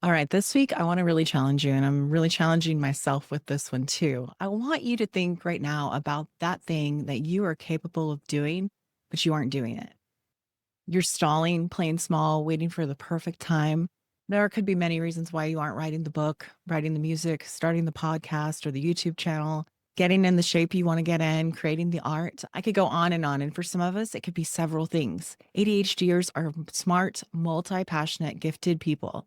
All right, this week I want to really challenge you, and I'm really challenging myself with this one too. I want you to think right now about that thing that you are capable of doing, but you aren't doing it. You're stalling, playing small, waiting for the perfect time. There could be many reasons why you aren't writing the book, writing the music, starting the podcast or the YouTube channel, getting in the shape you want to get in, creating the art. I could go on and on. And for some of us, it could be several things. ADHDers are smart, multi passionate, gifted people.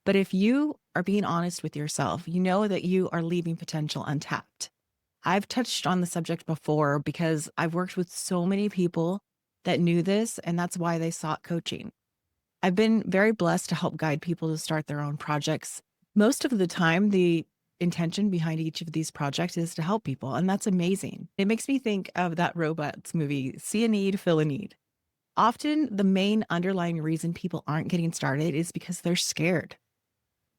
But if you are being honest with yourself, you know that you are leaving potential untapped. I've touched on the subject before because I've worked with so many people that knew this, and that's why they sought coaching. I've been very blessed to help guide people to start their own projects. Most of the time, the intention behind each of these projects is to help people, and that's amazing. It makes me think of that robots movie, See a Need, Fill a Need. Often, the main underlying reason people aren't getting started is because they're scared.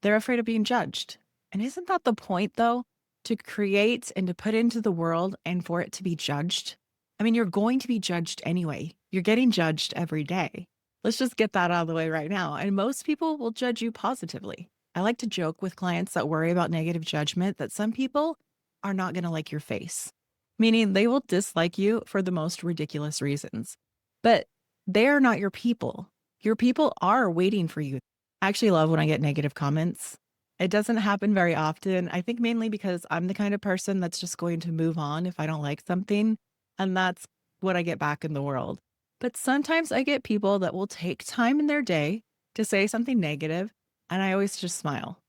They're afraid of being judged. And isn't that the point, though? To create and to put into the world and for it to be judged? I mean, you're going to be judged anyway. You're getting judged every day. Let's just get that out of the way right now. And most people will judge you positively. I like to joke with clients that worry about negative judgment that some people are not going to like your face, meaning they will dislike you for the most ridiculous reasons. But they are not your people. Your people are waiting for you. I actually love when I get negative comments. It doesn't happen very often. I think mainly because I'm the kind of person that's just going to move on if I don't like something. And that's what I get back in the world. But sometimes I get people that will take time in their day to say something negative, and I always just smile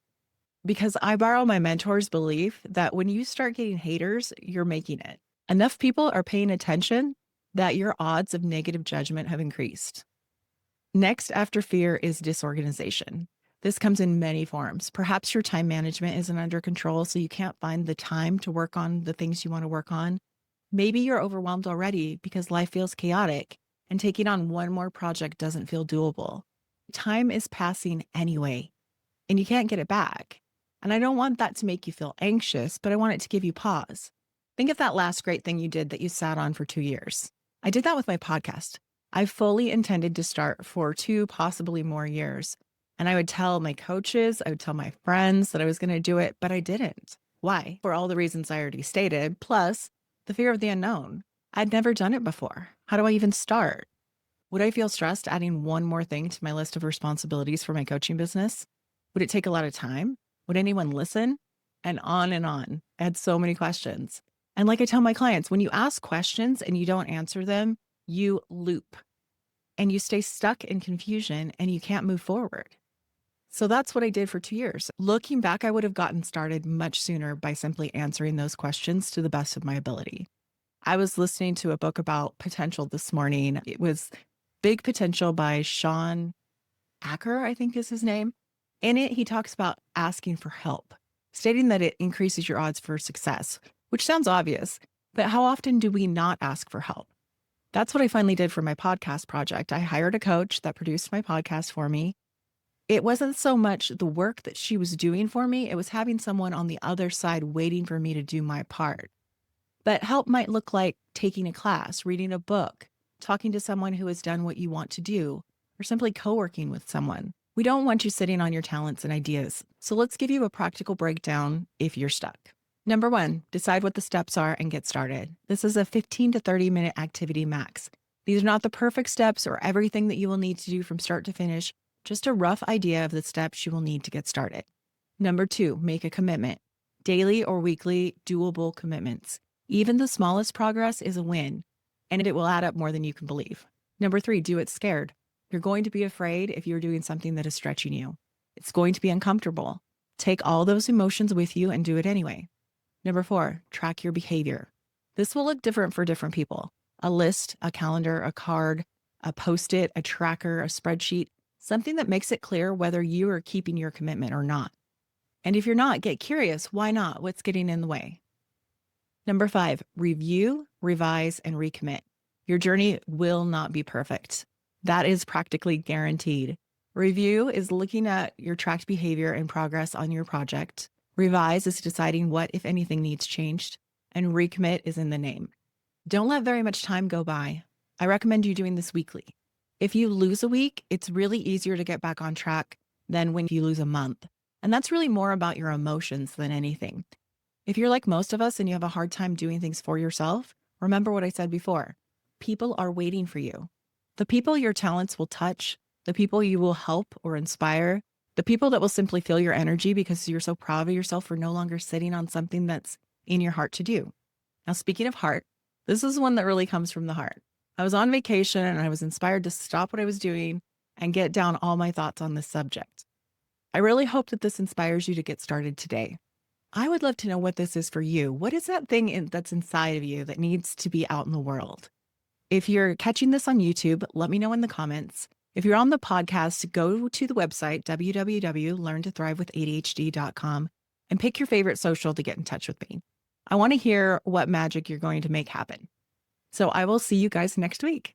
because I borrow my mentor's belief that when you start getting haters, you're making it. Enough people are paying attention that your odds of negative judgment have increased. Next after fear is disorganization. This comes in many forms. Perhaps your time management isn't under control, so you can't find the time to work on the things you want to work on. Maybe you're overwhelmed already because life feels chaotic and taking on one more project doesn't feel doable. Time is passing anyway, and you can't get it back. And I don't want that to make you feel anxious, but I want it to give you pause. Think of that last great thing you did that you sat on for 2 years. I did that with my podcast. I fully intended to start for 2, possibly more years. And I would tell my coaches, I would tell my friends that I was going to do it, but I didn't. Why? For all the reasons I already stated, plus the fear of the unknown. I'd never done it before. How do I even start? Would I feel stressed adding one more thing to my list of responsibilities for my coaching business? Would it take a lot of time? Would anyone listen? And on and on. I had so many questions. And like I tell my clients, when you ask questions and you don't answer them, you loop and you stay stuck in confusion and you can't move forward. So that's what I did for 2 years. Looking back, I would have gotten started much sooner by simply answering those questions to the best of my ability. I was listening to a book about potential this morning. It was Big Potential by Sean Acker, I think is his name. In it, he talks about asking for help, stating that it increases your odds for success, which sounds obvious, but how often do we not ask for help? That's what I finally did for my podcast project. I hired a coach that produced my podcast for me. It wasn't so much the work that she was doing for me, it was having someone on the other side waiting for me to do my part. But help might look like taking a class, reading a book, talking to someone who has done what you want to do, or simply co working with someone. We don't want you sitting on your talents and ideas. So let's give you a practical breakdown if you're stuck. Number 1, decide what the steps are and get started. This is a 15 to 30-minute activity max. These are not the perfect steps or everything that you will need to do from start to finish, just a rough idea of the steps you will need to get started. Number 2, make a commitment. Daily or weekly, doable commitments. Even the smallest progress is a win, and it will add up more than you can believe. Number 3, do it scared. You're going to be afraid if you're doing something that is stretching you. It's going to be uncomfortable. Take all those emotions with you and do it anyway. Number 4, track your behavior. This will look different for different people. A list, a calendar, a card, a post-it, a tracker, a spreadsheet, something that makes it clear whether you are keeping your commitment or not. And if you're not, get curious. Why not? What's getting in the way? Number 5, review, revise, and recommit. Your journey will not be perfect. That is practically guaranteed. Review is looking at your tracked behavior and progress on your project. Revise is deciding what, if anything, needs changed. And recommit is in the name. Don't let very much time go by. I recommend you doing this weekly. If you lose a week, it's really easier to get back on track than when you lose a month. And that's really more about your emotions than anything. If you're like most of us and you have a hard time doing things for yourself, remember what I said before. People are waiting for you. The people your talents will touch, the people you will help or inspire, the people that will simply feel your energy because you're so proud of yourself for no longer sitting on something that's in your heart to do. Now, speaking of heart, this is one that really comes from the heart. I was on vacation and I was inspired to stop what I was doing and get down all my thoughts on this subject. I really hope that this inspires you to get started today. I would love to know what this is for you. What is that that's inside of you that needs to be out in the world? If you're catching this on YouTube, let me know in the comments. If you're on the podcast, go to the website, www.learntothrivewithadhd.com, and pick your favorite social to get in touch with me. I want to hear what magic you're going to make happen. So I will see you guys next week.